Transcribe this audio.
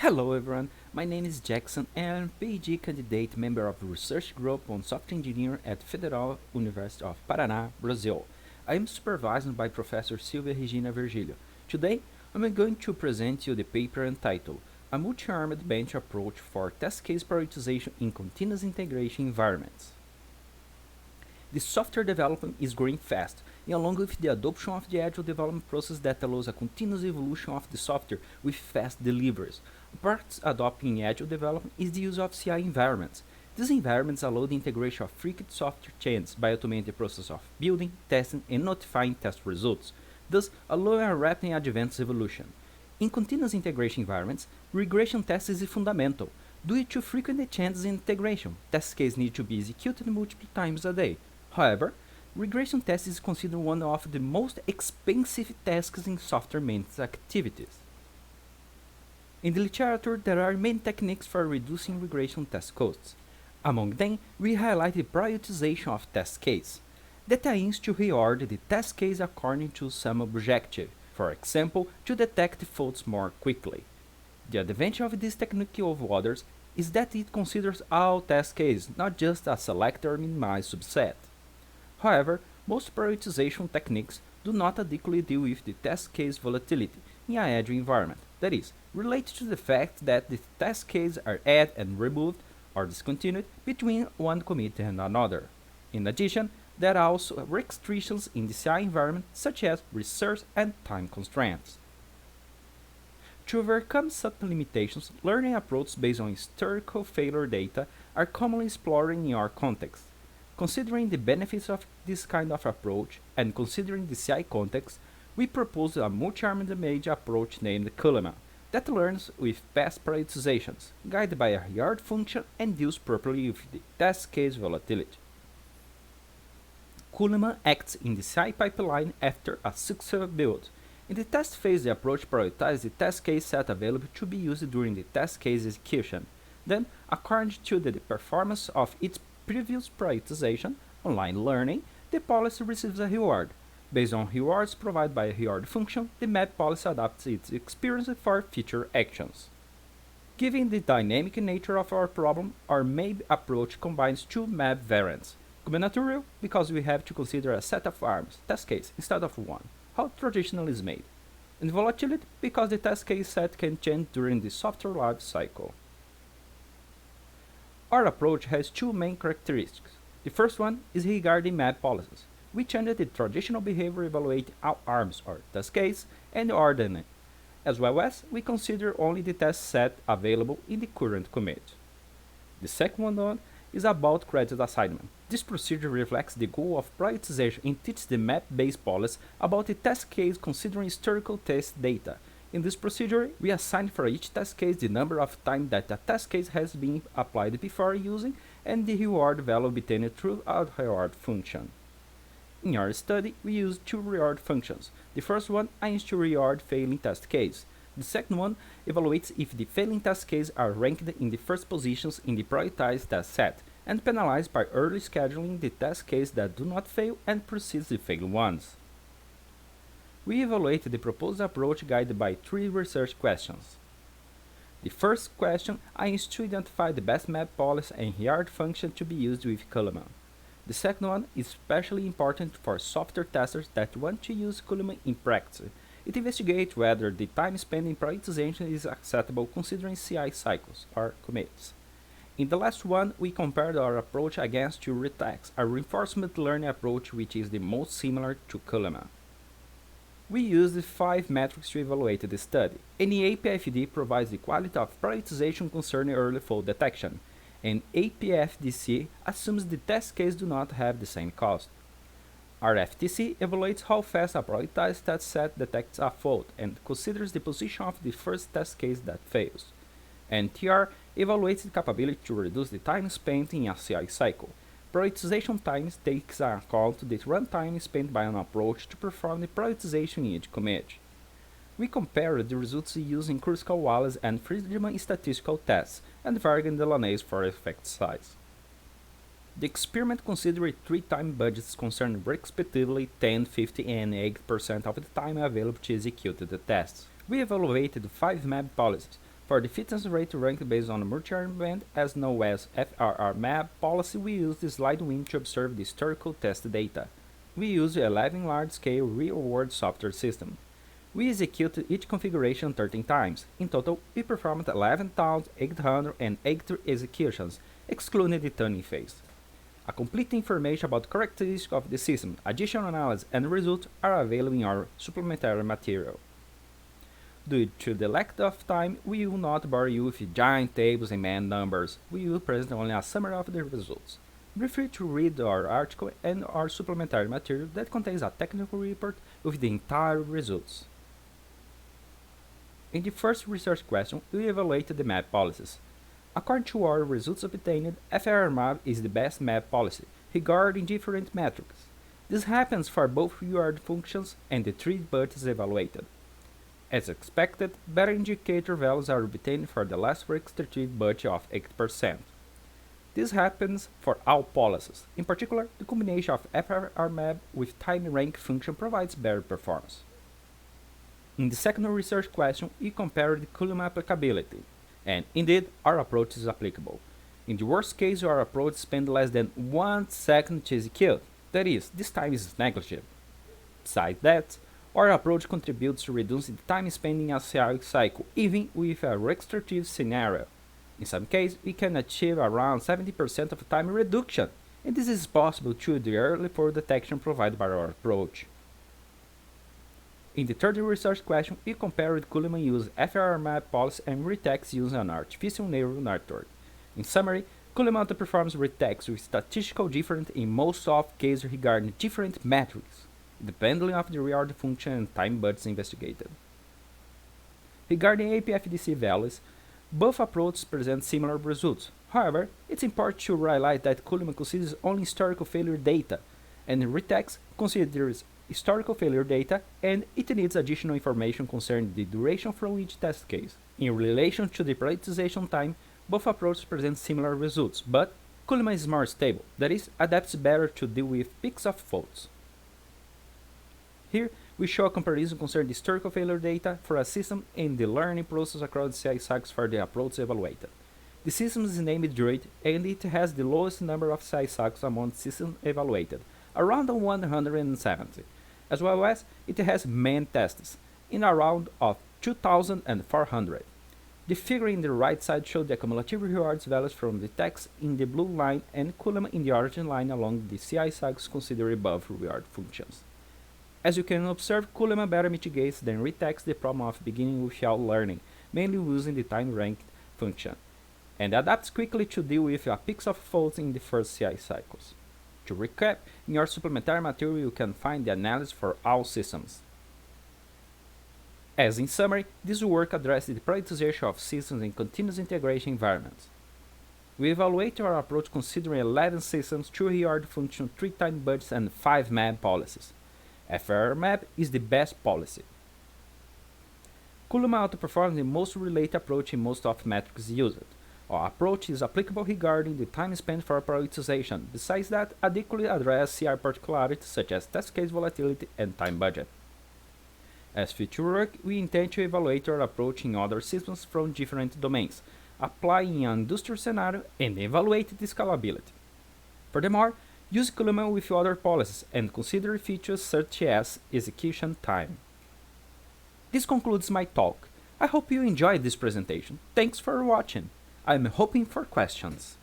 Hello everyone, my name is Jackson and I'm PhD candidate member of the research group on software engineering at Federal University of Paraná, Brazil. I am supervised by Professor Silvia Regina Virgílio. Today, I'm going to present you the paper entitled A Multi-Armed Bench Approach for Test Case Prioritization in Continuous Integration Environments. The software development is growing fast, and along with the adoption of the agile development process that allows a continuous evolution of the software with fast deliveries. Part adopting agile development is the use of CI environments. These environments allow the integration of frequent software changes by automating the process of building, testing, and notifying test results, thus allowing a rapid and advanced evolution. In continuous integration environments, regression tests is fundamental. Due to frequent changes in integration, test cases need to be executed multiple times a day. However, regression tests is considered one of the most expensive tasks in software maintenance activities. In the literature, there are many techniques for reducing regression test costs. Among them, we highlight the prioritization of test case. That aims to reorder the test case according to some objective, for example, to detect faults more quickly. The advantage of this technique over others is that it considers all test cases, not just a select or minimized subset. However, most prioritization techniques do not adequately deal with the test case volatility in an agile environment, that is, related to the fact that the test cases are added and removed or discontinued between one commit and another. In addition, there are also restrictions in the CI environment such as resource and time constraints. To overcome such limitations, learning approaches based on historical failure data are commonly explored in your context. Considering the benefits of this kind of approach and considering the CI context, we propose a multi-armed bench approach named COLEMAN that learns with past prioritizations, guided by a reward function and deals properly with the test case volatility. COLEMAN acts in the CI pipeline after a successful build. In the test phase, the approach prioritizes the test case set available to be used during the test case execution. Then, according to the performance of its previous prioritization, online learning, the policy receives a reward. Based on rewards provided by a reward function, the map policy adapts its experience for future actions. Given the dynamic nature of our problem, our MABE approach combines two map variants. Combinatorial, because we have to consider a set of arms, test case, instead of one, how traditional is made. And volatility, because the test case set can change during the software life cycle. Our approach has two main characteristics. The first one is regarding map policies. We change the traditional behavior evaluating all arms or test case and ordering it, as well as we consider only the test set available in the current commit. The second one is about credit assignment. This procedure reflects the goal of prioritization and teaches the map-based policy about the test case considering historical test data. In this procedure, we assign for each test case the number of times that a test case has been applied before using and the reward value obtained through a reward function. In our study, we use two reward functions. The first one aims to reward failing test case. The second one evaluates if the failing test cases are ranked in the first positions in the prioritized test set, and penalized by early scheduling the test cases that do not fail and precedes the failed ones. We evaluate the proposed approach guided by three research questions. The first question aims to identify the best map policy and reward function to be used with COLEMAN. The second one is especially important for software testers that want to use COLEMAN in practice. It investigates whether the time spent in prioritization is acceptable considering CI cycles or commits. In the last one, we compared our approach against RETECS, a reinforcement learning approach which is the most similar to COLEMAN. We used 5 metrics to evaluate the study. NAPFD provides the quality of prioritization concerning early fault detection, and APFDC assumes the test case do not have the same cost. RFTC evaluates how fast a prioritized test set detects a fault and considers the position of the first test case that fails. And TR evaluates the capability to reduce the time spent in a CI cycle. Prioritization times takes account the runtime spent by an approach to perform the prioritization in each commit. We compared the results using Kruskal-Wallis and Friedman statistical tests and Vargan-Delaunay's for effect size. The experiment considered 3 time budgets concerning respectively 10, 50, and 80% of the time available to execute the tests. We evaluated 5 map policies. For the fitness rate ranked based on a multi-arm band as known as FRR map policy, we use the slide win to observe the historical test data. We use 11 large-scale real-world software systems. We executed each configuration 13 times. In total, we performed 11,880 executions, excluding the tuning phase. A complete information about characteristics of the system, additional analysis, and results are available in our supplementary material. Due to the lack of time, we will not bore you with giant tables and man numbers. We will present only a summary of the results. Be free to read our article and our supplementary material that contains a technical report with the entire results. In the first research question, we evaluated the map policies. According to our results obtained, FRR map is the best map policy regarding different metrics. This happens for both reward functions and the 3 budgets evaluated. As expected, better indicator values are obtained for the last restrictive budget of 8%. This happens for all policies. In particular, the combination of FRR map with time rank function provides better performance. In the second research question, we compared the COLEMAN applicability, and indeed, our approach is applicable. In the worst case, our approach spends less than 1 second to execute. That is, this time is negligible. Besides that, our approach contributes to reducing the time spent in a CI cycle, even with a restrictive scenario. In some cases, we can achieve around 70% of time reduction, and this is possible through the early fall detection provided by our approach. In the third research question, we compared COLEMAN use FRR map policy and RETECS using an artificial neural network. In summary, COLEMAN outperforms RETECS with statistical difference in most of cases regarding different metrics, depending on the reward function and time budgets investigated. Regarding APFDC values, both approaches present similar results. However, it's important to highlight that COLEMAN considers only historical failure data, and RETECS considers historical failure data, and it needs additional information concerning the duration from each test case. In relation to the prioritization time, both approaches present similar results, but COLEMAN is more stable, that is, adapts better to deal with peaks of faults. Here, we show a comparison concerning the historical failure data for a system and the learning process across the CI cycles for the approach evaluated. The system is named Druid, and it has the lowest number of CI cycles among systems evaluated, around 170, as well as it has main tests, in around of 2,400. The figure in the right side shows the cumulative rewards values from the text in the blue line and COLEMAN in the origin line along the CI cycles considered above reward functions. As you can observe, COLEMAN better mitigates than RETECS the problem of beginning without learning, mainly using the time ranked function, and adapts quickly to deal with peaks of faults in the first CI cycles. To recap, in your supplementary material you can find the analysis for all systems. As in summary, this work addresses the prioritization of systems in continuous integration environments. We evaluate our approach considering 11 systems, 2 reward functions, 3 time budgets, and 5 map policies. FRR map is the best policy. COLEMAN outperforms the most related approach in most of metrics used. Our approach is applicable regarding the time spent for prioritization. Besides that, adequately address CI particularities such as test case volatility and time budget. As future work, we intend to evaluate our approach in other systems from different domains, applying an industrial scenario and evaluate the scalability. Furthermore, use COLEMAN with other policies and consider features such as execution time. This concludes my talk. I hope you enjoyed this presentation. Thanks for watching. I'm hoping for questions.